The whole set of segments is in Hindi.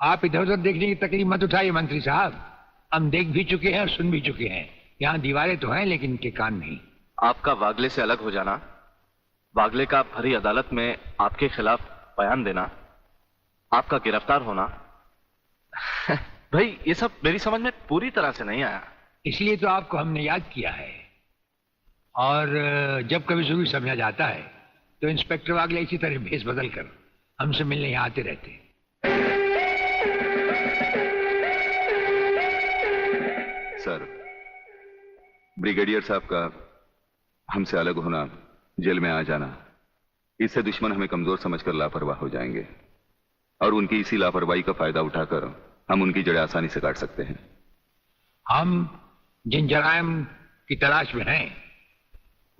आप इधर उधर देखने की तकलीफ मत उठाइए मंत्री साहब। हम देख भी चुके हैं और सुन भी चुके हैं। यहाँ दीवारें तो हैं लेकिन इनके कान नहीं। आपका वागले से अलग हो जाना, वागले का भरी अदालत में आपके खिलाफ बयान देना, आपका गिरफ्तार होना भाई ये सब मेरी समझ में पूरी तरह से नहीं आया। इसलिए तो आपको हमने याद किया है। और जब कभी जरूरी समझा जाता है तो इंस्पेक्टर वागले इसी तरह भेस बदल कर हमसे मिलने यहाँ आते रहते हैं। सर, ब्रिगेडियर साहब का हमसे अलग होना, जेल में आ जाना, इससे दुश्मन हमें कमजोर समझकर लापरवाह हो जाएंगे और उनकी इसी लापरवाही का फायदा उठाकर हम उनकी जड़ें आसानी से काट सकते हैं। हम जिन जराइम की तलाश में हैं,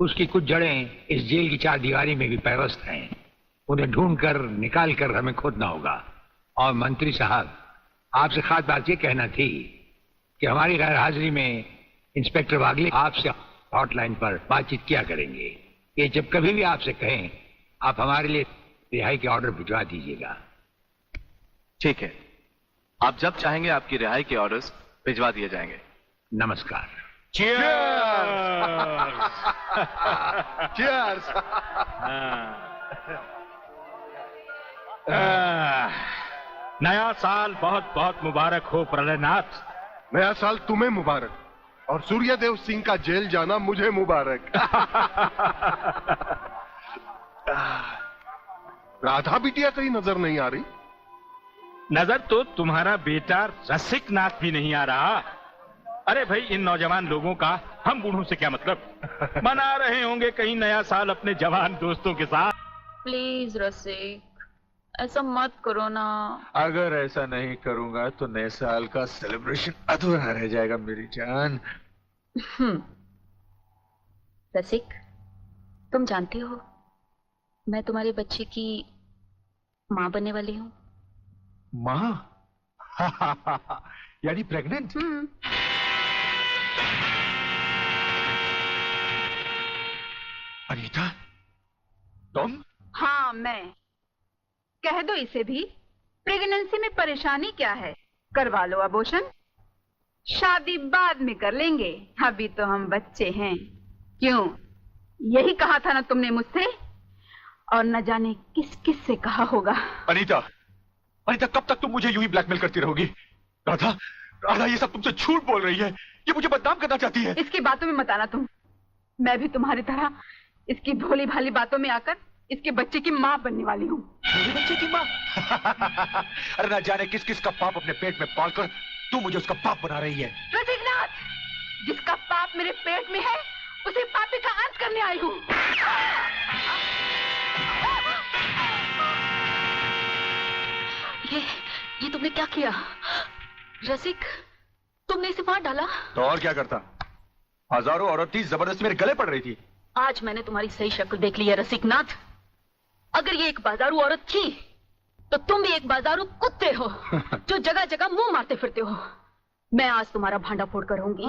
उसकी कुछ जड़ें इस जेल की चार दीवारी में भी पैवस्त हैं। उन्हें ढूंढकर निकाल कर हमें खोदना होगा। और मंत्री साहब, आपसे खास बात ये कहना थी कि हमारी गैर हाजिरी में इंस्पेक्टर वागले आपसे हॉटलाइन पर बातचीत किया करेंगे। ये जब कभी भी आपसे कहें, आप हमारे लिए रिहाई के ऑर्डर भिजवा दीजिएगा। ठीक है, आप जब चाहेंगे आपकी रिहाई के ऑर्डर्स भिजवा दिए जाएंगे। नमस्कार। Cheers! नया साल बहुत बहुत मुबारक हो प्रलयनाथ। नया साल तुम्हें मुबारक और सूर्यदेव सिंह का जेल जाना मुझे मुबारक। राधा बिटिया कहीं नजर नहीं आ रही। नजर तो तुम्हारा बेटा रसिक नाथ भी नहीं आ रहा। अरे भाई, इन नौजवान लोगों का हम बूढ़ों से क्या मतलब। मना रहे होंगे कहीं नया साल अपने जवान दोस्तों के साथ। प्लीज रसिक, ऐसा मत करो ना। अगर ऐसा नहीं करूंगा तो नए साल का सेलिब्रेशन अधूरा रह जाएगा मेरी जान। रसिक, तुम जानते हो मैं तुम्हारे बच्चे की माँ बनने वाली हूँ। माँ? यानी प्रेग्नेंट? अनीता, तुम? हाँ, मैं। कह दो इसे भी, प्रेगनेंसी में परेशानी क्या है, करवा लो अबॉर्शन। शादी बाद में कर लेंगे, अभी तो हम बच्चे हैं। क्यों, यही कहा था ना तुमने मुझसे? और न जाने किस किस से कहा होगा। अनीता, अनीता, कब तक तुम मुझे यूं ही ब्लैकमेल करती रहोगी? राधा, राधा ये सब तुमसे झूठ बोल रही है। ये मुझे बदनाम करना चाहती है। इसकी बातों में मत आना तुम। मैं भी तुम्हारी तरह इसकी भोली भाली बातों में आकर इसके बच्चे की माँ बनने वाली हूँ। बच्चे की माँ? अरे ना जाने किस किस का पाप अपने पेट में पालकर तू मुझे उसका पाप बना रही है। रसिकनाथ, जिसका पाप मेरे पेट में है उसे पापी का अंत करने आई हूँ। ये तुमने क्या किया? रसिक, तुमने इसे मार डाला? तो और क्या करता? हजारों औरतें जबरदस्ती मेरे गले पड़ रही थी। आज मैंने तुम्हारी सही शक्ल देख ली है रसिकनाथ। अगर ये एक बाजारू औरत थी तो तुम भी एक बाजारू कुत्ते हो जो जगह जगह मुंह मारते फिरते हो। मैं आज तुम्हारा भांडा फोड़ कर रहूंगी।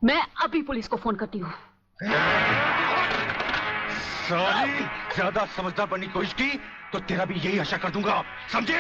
मैं अभी पुलिस को फोन करती हूँ। साली, ज्यादा समझदार बनने की कोशिश की तो तेरा भी यही आशा कर दूंगा, समझे?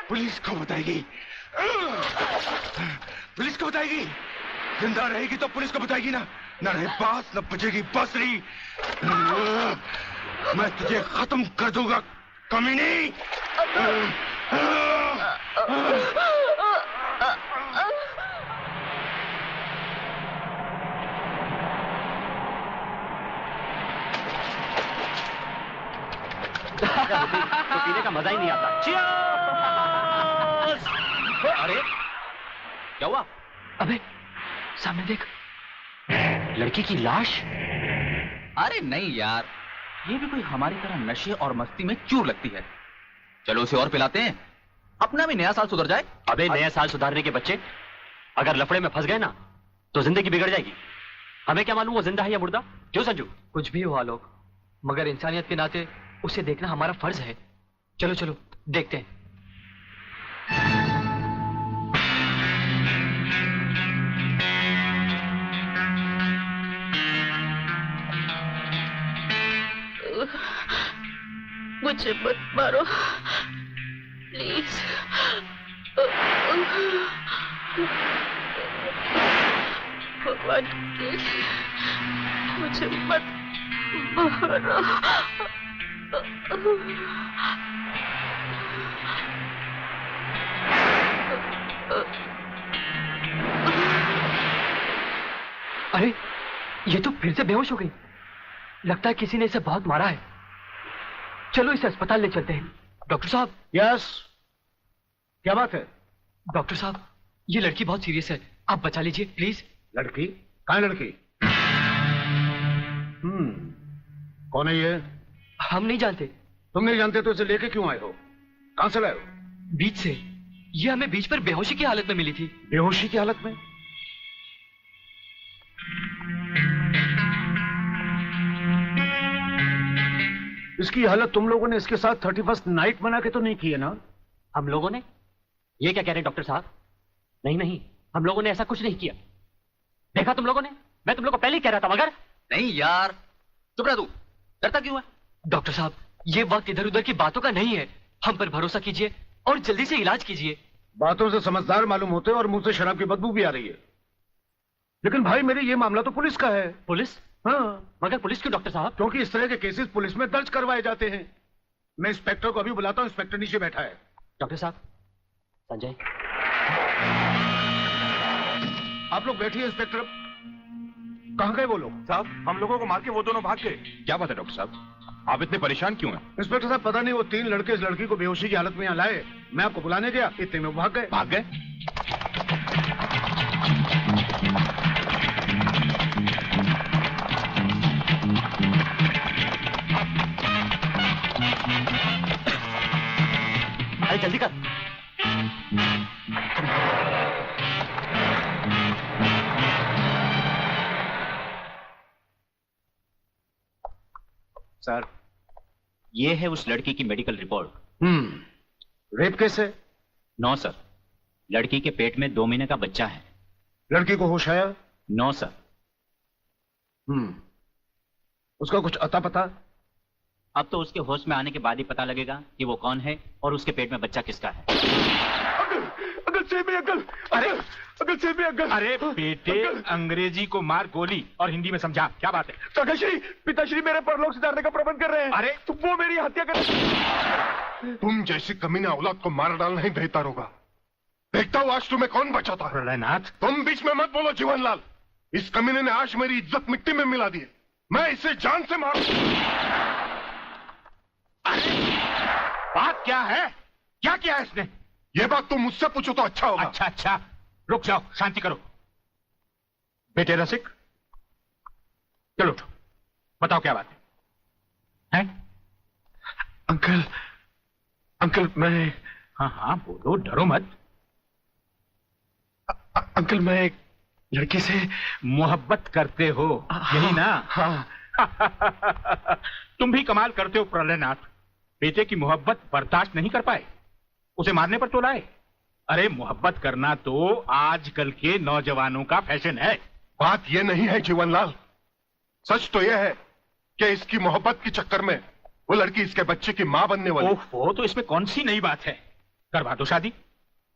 पुलिस को बताएगी, पुलिस को बताएगी। जिंदा रहेगी तो पुलिस को बताएगी ना। न रहे बास न बचेगी बांसुरी। मैं तुझे खत्म कर दूंगा कमीनी। तो पीने का मजा ही नहीं आता। Cheers! अरे क्या हुआ? अबे सामने देख, लड़की की लाश। अरे नहीं यार, ये भी कोई हमारी तरह नशे और मस्ती में चूर लगती है। चलो उसे और पिलाते हैं, अपना भी नया साल सुधर जाए। अबे नया साल सुधारने के बच्चे अगर लफड़े में फंस गए ना तो जिंदगी बिगड़ जाएगी। हमें क्या मालूम वो जिंदा है या मुर्दा? क्यों संजू? कुछ भी हुआ लोग, मगर इंसानियत के नाते उसे देखना हमारा फर्ज है। चलो चलो देखते हैं। मुझे मत मारो प्लीज। भगवान प्लीज मुझे मत मारो। अरे ये तो फिर से बेहोश हो गई। लगता है किसी ने इसे बहुत मारा है। चलो इसे अस्पताल ले चलते हैं। डॉक्टर साहब। यस, क्या बात है? डॉक्टर साहब ये लड़की बहुत सीरियस है, आप बचा लीजिए प्लीज। लड़की? कहाँ है लड़की? कौन है ये? हम नहीं जानते। तुम नहीं जानते तो इसे लेके क्यों आए हो? कहां से लाए हो? बीच से। ये हमें बीच पर बेहोशी की हालत में मिली थी। बेहोशी की हालत में? इसकी हालत तुम लोगों ने इसके साथ 31st नाइट बना के तो नहीं की है ना? हम लोगों ने? ये क्या कह रहे हैं डॉक्टर साहब? नहीं नहीं, हम लोगों ने ऐसा कुछ नहीं किया। देखा तुम लोगों ने? मैं तुम लोगों को पहले ही कह रहा था। मगर नहीं यार, चुप रह तू, डरता क्यों है? डॉक्टर साहब ये वक्त इधर उधर की बातों का नहीं है, हम पर भरोसा कीजिए और जल्दी से इलाज कीजिए। बातों से समझदार मालूम होते और मुंह से शराब की बदबू भी आ रही है। लेकिन भाई मेरे ये मामला तो पुलिस का है। पुलिस? हाँ। मगर पुलिस क्यों डॉक्टर साहब? क्योंकि इस तरह के केसेस पुलिस में दर्ज करवाए जाते हैं। मैं इंस्पेक्टर को अभी बुलाता हूँ, इंस्पेक्टर नीचे बैठा है। डॉक्टर साहब। संजय आप लोग बैठिए। इंस्पेक्टर कहाँ गए वो लोग? साहब हम लोगों को मार के वो दोनों भाग गए। क्या बात है डॉक्टर साहब, आप इतने परेशान क्यों हैं? इंस्पेक्टर साहब पता नहीं वो 3 लड़के इस लड़की को बेहोशी की हालत में यहाँ लाए। मैं आपको बुलाने गया, इतने में वो भाग गए। भाग गए? अरे जल्दी कर। सर ये है उस लड़की की मेडिकल रिपोर्ट। रेप केस है? नो सर, लड़की के पेट में 2 महीने का बच्चा है। लड़की को होश आया? No sir. उसका कुछ अता पता? अब तो उसके होश में आने के बाद ही पता लगेगा कि वो कौन है और उसके पेट में बच्चा किसका है। अगल सेब में अगल। अरे अगल सेब में अगल। अरे बेटे अंग्रेजी को मार गोली और हिंदी में समझा, क्या बात है? काकाश्री, पिताश्री मेरे परलोक सुधारने का प्रबंध कर रहे हैं। अरे वो मेरी हत्या कर। तुम जैसी कमीना औलाद को मार डालना ही बेहतर होगा। देखता हूँ आज तुम्हें कौन बचाता है। प्रलयनाथ तुम बीच में मत बोलो जीवनलाल। इस कमीने ने आज मेरी इज्जत मिट्टी में मिला दी है। मैं इसे जान से मार। बात क्या है? क्या किया इसने? ये बात तुम मुझसे पूछो तो अच्छा होगा। अच्छा अच्छा, रुक जाओ, शांति करो। बेटे रसिक, चलो उठो, बताओ क्या बात है? अंकल, अंकल मैं। हाँ हाँ बोलो, डरो मत। अंकल मैं एक लड़की से मोहब्बत करते हो, यही ना? हाँ। तुम भी कमाल करते हो प्रलयनाथ। बेटे की मोहब्बत बर्दाश्त नहीं कर पाए, उसे मारने पर तो लाए। अरे मोहब्बत करना तो आजकल के नौजवानों का फैशन है। बात यह नहीं है जीवनलाल, सच तो यह है कि इसकी मोहब्बत के चक्कर में वो लड़की इसके बच्चे की मां बनने वाली। ओहो, तो इसमें कौन सी नई बात है? करवा दो शादी,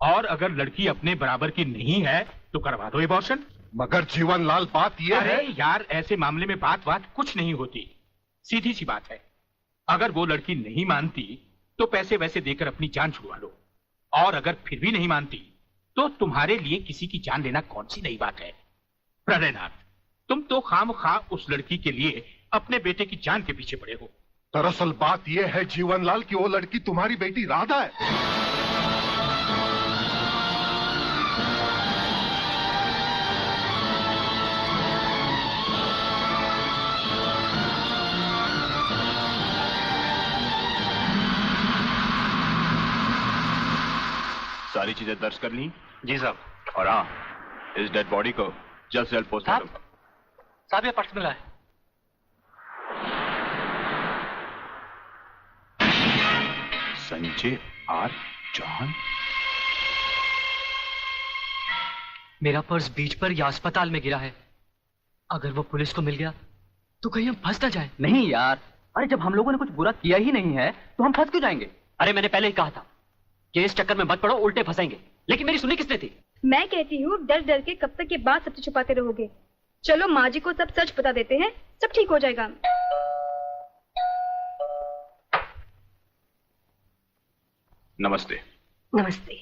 और अगर लड़की अपने बराबर की नहीं है तो करवा दो एबॉर्शन। मगर जीवनलाल बात यह है। अरे यार ऐसे मामले में बात कुछ नहीं होती, सीधी सी बात है। अगर वो लड़की नहीं मानती तो पैसे वैसे देकर अपनी जान छुड़वा लो, और अगर फिर भी नहीं मानती तो तुम्हारे लिए किसी की जान लेना कौन सी नई बात है? प्रलयनाथ, तुम तो खामखा उस लड़की के लिए अपने बेटे की जान के पीछे पड़े हो। दरअसल बात यह है जीवनलाल कि वो लड़की तुम्हारी बेटी राधा है। सारी चीजें दर्ज कर ली? जी साहब। और हाँ, इस डेड बॉडी को जल्द से जल्द पोस्टमार्टम। साहब ये पर्स मिला है। संजय आर चौहान। मेरा पर्स बीच पर या अस्पताल में गिरा है। अगर वो पुलिस को मिल गया तो कहीं हम फंस ना जाए। नहीं यार, अरे जब हम लोगों ने कुछ बुरा किया ही नहीं है तो हम फंस क्यों जाएंगे? अरे मैंने पहले ही कहा था कि इस चक्कर में मत पड़ो, उल्टे फंसेंगे। लेकिन मेरी सुनी किसने थी? मैं कहती हूँ डर डर के कब तक ये बात सबसे छुपाते रहोगे। चलो माँ जी को सब सच बता देते हैं, सब ठीक हो जाएगा। नमस्ते। नमस्ते।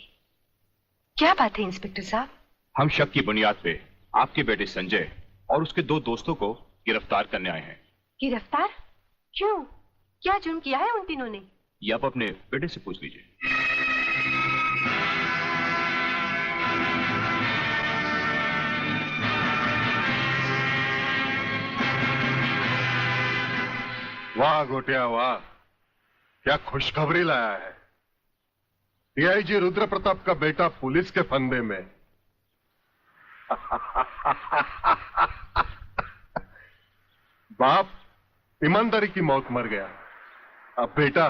क्या बात है इंस्पेक्टर साहब? हम शक की बुनियाद पे आपके बेटे संजय और उसके 2 दोस्तों को गिरफ्तार करने आए हैं। गिरफ्तार? क्यों? क्या जुर्म किया है उन तीनों ने? ये आप अपने बेटे से पूछ लीजिए। वाह गोटिया वाह, क्या खुशखबरी लाया है। डीआईजी रुद्र प्रताप का बेटा पुलिस के फंदे में। बाप ईमानदारी की मौत मर गया, अब बेटा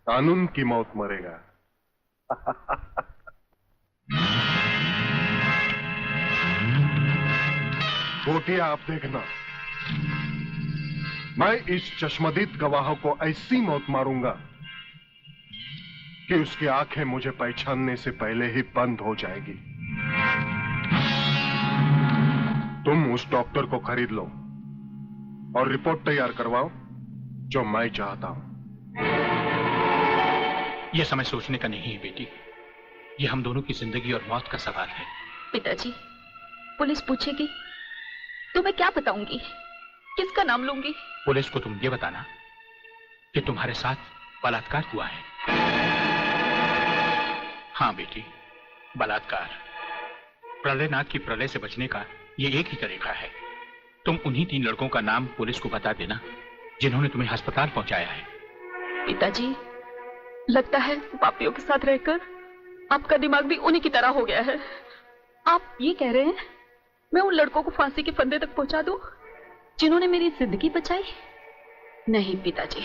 कानून की मौत मरेगा। गोटिया आप देखना, मैं इस चश्मदीद गवाह को ऐसी मौत मारूंगा कि उसकी आंखें मुझे पहचानने से पहले ही बंद हो जाएगी। तुम उस डॉक्टर को खरीद लो और रिपोर्ट तैयार करवाओ जो मैं चाहता हूं। यह समय सोचने का नहीं है बेटी, यह हम दोनों की जिंदगी और मौत का सवाल है। पिताजी, पुलिस पूछेगी तो मैं क्या बताऊंगी, किसका नाम लूंगी? पुलिस को तुम ये बताना कि तुम्हारे साथ बलात्कार हुआ है। हाँ बेटी, बलात्कार। प्रलयनाथ की प्रलय से बचने का ये एक ही तरीका है। तुम उन्हीं 3 लड़कों का नाम पुलिस को बता देना जिन्होंने तुम्हें अस्पताल पहुंचाया है। पिताजी, लगता है पापियों के साथ रहकर आपका दिमाग भी उन्हीं की तरह हो गया है। आप ये कह रहे हैं मैं उन लड़कों को फांसी के फंदे तक पहुंचा दूं जिन्होंने मेरी जिंदगी बचाई? नहीं पिताजी,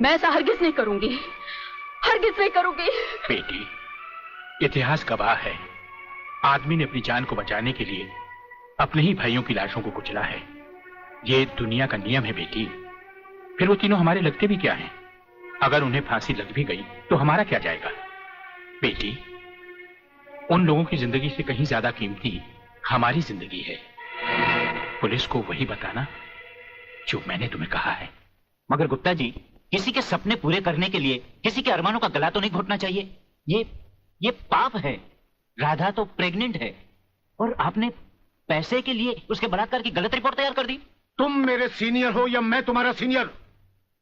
मैं ऐसा हरगिज नहीं करूंगी, हरगिज नहीं करूंगी। बेटी, इतिहास गवाह है, आदमी ने अपनी जान को बचाने के लिए अपने ही भाइयों की लाशों को कुचला है। ये दुनिया का नियम है बेटी। फिर वो तीनों हमारे लगते भी क्या हैं? अगर उन्हें फांसी लग भी गई तो हमारा क्या जाएगा? बेटी, उन लोगों की जिंदगी से कहीं ज्यादा कीमती हमारी जिंदगी है। पुलिस को वही बताना जो मैंने तुम्हें कहा है। मगर गुप्ता जी, किसी के सपने पूरे करने के लिए किसी के अरमानों का गला तो नहीं घोटना चाहिए। ये पाप है। राधा तो प्रेग्नेंट है और आपने पैसे के लिए उसके बलात्कार की गलत रिपोर्ट तैयार कर दी। तुम मेरे सीनियर हो या मैं तुम्हारा सीनियर,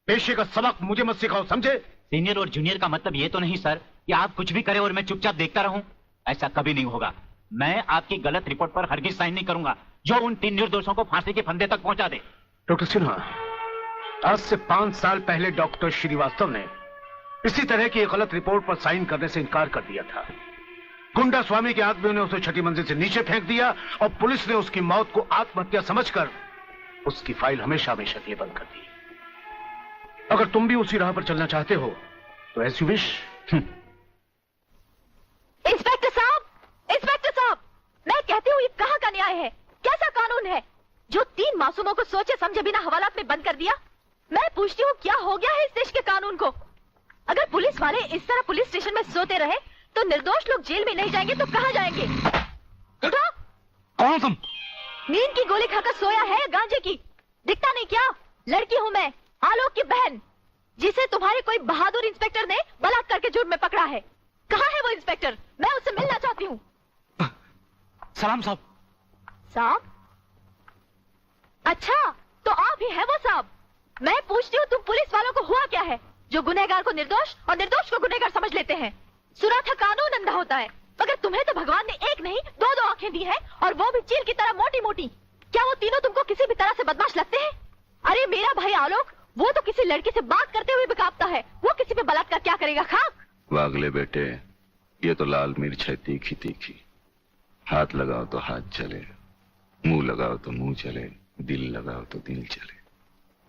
पेशे का सबक मुझे मत सिखाओ, समझे? सीनियर और जूनियर का मतलब ये तो नहीं सर कि आप कुछ भी करें और मैं चुपचाप देखता रहूं। ऐसा कभी नहीं होगा। मैं आपकी गलत रिपोर्ट पर हरगिज साइन नहीं करूंगा जो उन 3 निर्दोषों को फांसी के फंदे तक पहुंचा दे। डॉक्टर सिन्हा, आज से 5 साल पहले डॉक्टर श्रीवास्तव ने इसी तरह की एक गलत रिपोर्ट पर साइन करने से इनकार कर दिया था। गुंडा स्वामी के आदमियों ने उसे 6ठी मंजिल से नीचे फेंक दिया और पुलिस ने उसकी मौत को आत्महत्या समझकर उसकी फाइल हमेशा हमेशा के लिए बंद कर दी। अगर तुम भी उसी राह पर चलना चाहते हो तो एज यू विश। इंस्पेक्टर साहब, इंस्पेक्टर साहब, मैं कहती हूँ ये कहाँ का न्याय है? कैसा कानून है जो 3 मासूमों को सोचे समझे बिना हवालात में बंद कर दिया? मैं पूछती हूँ क्या हो गया है इस देश के कानून को? अगर पुलिस वाले इस तरह पुलिस स्टेशन में सोते रहे तो निर्दोष लोग जेल में नहीं जाएंगे तो कहाँ जाएंगे? उठो। कौन तुम? नींद की गोली खाकर सोया है या गांजे की? दिखता नहीं क्या? लड़की हूँ मैं, आलोक की बहन, जिसे तुम्हारे कोई बहादुर इंस्पेक्टर ने बलात्कार के जुर्म में पकड़ा है। कहाँ है वो इंस्पेक्टर? मैं उससे मिलना चाहती हूँ। सलाम साहब। साहब? अच्छा, तो आप ही है वो साहब? मैं पूछती हूँ तुम पुलिस वालों को हुआ क्या है जो गुनहगार को निर्दोष और निर्दोष को गुनहगार समझ लेते हैं। सुना था कानून अंधा होता है, मगर तुम्हें तो भगवान ने एक नहीं दो आंखें दी है, और वो भी चील की तरह मोटी मोटी। क्या वो तीनों तुमको किसी भी तरह से बदमाश लगते हैं? अरे मेरा भाई आलोक, वो तो किसी लड़की से बात करते हुए भी कांपता है, वो किसी पे बलात्कार क्या करेगा? खाक। वागले बेटे, ये तो लाल मिर्च है तीखी तीखी। हाथ लगाओ तो हाथ चले, मुंह लगाओ तो मुंह चले, दिल लगाओ तो दिल चले।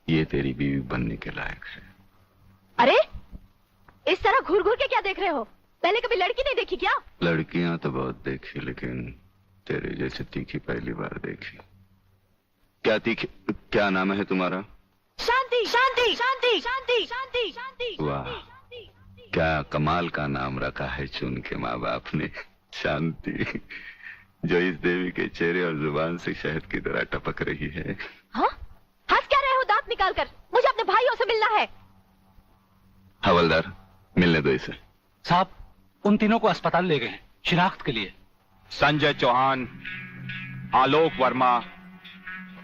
ये तेरी बीवी बनने के लायक है। अरे इस तरह घूर घूर के क्या देख रहे हो? पहले कभी लड़की नहीं देखी क्या? लड़कियां तो बहुत देखी, लेकिन तेरे जैसे तीखी पहली बार देखी। क्या तीखी? क्या नाम है तुम्हारा? शांति शांति शांति शांति शांति शांति। वाह, क्या कमाल का नाम रखा है चुन के माँ बाप ने, शांति, जो इस देवी के चेहरे और जुबान से शहद की तरह टपक रही है। हाँ? हंस क्या रहे हो दांत निकाल कर? मुझे अपने भाइयों से मिलना है। हवलदार, मिलने दो इसे। साहब, उन तीनों को अस्पताल ले गए हैं शिनाख्त के लिए। संजय चौहान, आलोक वर्मा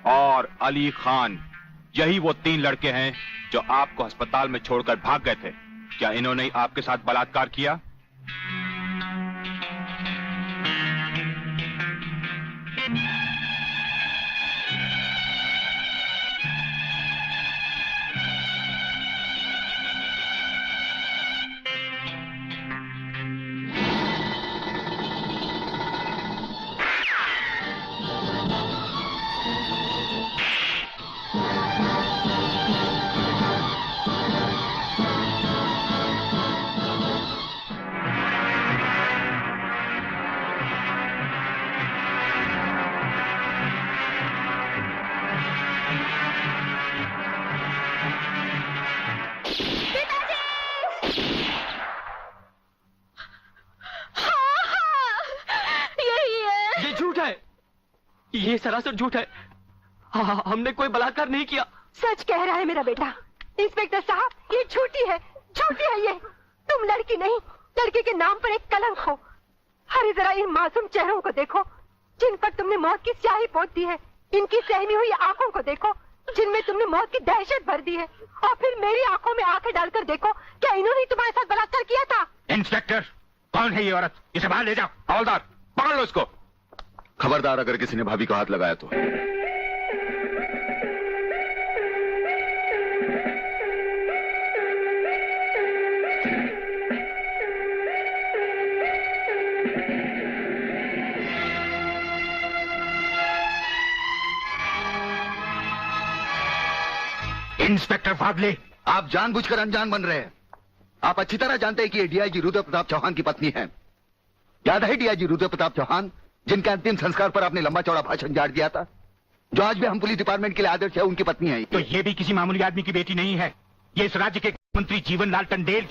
और अली खान, यही वो 3 लड़के हैं जो आपको अस्पताल में छोड़कर भाग गए थे। क्या इन्होंने आपके साथ बलात्कार किया? ये सरासर झूठ है। हमने कोई बलात्कार नहीं किया। सच कह रहा है मेरा बेटा। इंस्पेक्टर साहब, ये झूठी है ये। तुम लड़की नहीं, लड़के के नाम पर एक कलंक हो। अरे जरा इन मासूम चेहरों को देखो जिन पर तुमने मौत की स्याही पोत दी है। इनकी सहमी हुई आंखों को देखो जिनमें तुमने मौत की दहशत भर दी है। और फिर मेरी आंखों में आंखें डालकर देखो, क्या इन्होंने तुम्हारे साथ बलात्कार किया था? इंस्पेक्टर, कौन है ये औरत? इसे बाहर ले जाओ। हवलदार, पकड़ लो इसको। खबरदार, अगर किसी ने भाभी को हाथ लगाया तो। इंस्पेक्टर फादले, आप जानबूझकर अनजान बन रहे हैं। आप अच्छी तरह जानते हैं कि ये डीआईजी रुद्र प्रताप चौहान की पत्नी है। याद है डीआईजी रुद्र प्रताप चौहान, जिनके अंतिम संस्कार पर आपने लंबा चौड़ा भाषण झाड़ दिया था, जो आज भी हम पुलिस डिपार्टमेंट के लिए आदर्श है, उनकी पत्नी है। तो ये भी किसी मामूली आदमी की बेटी नहीं है। ये इस राज्य के मंत्री जीवन लाल टंडेल की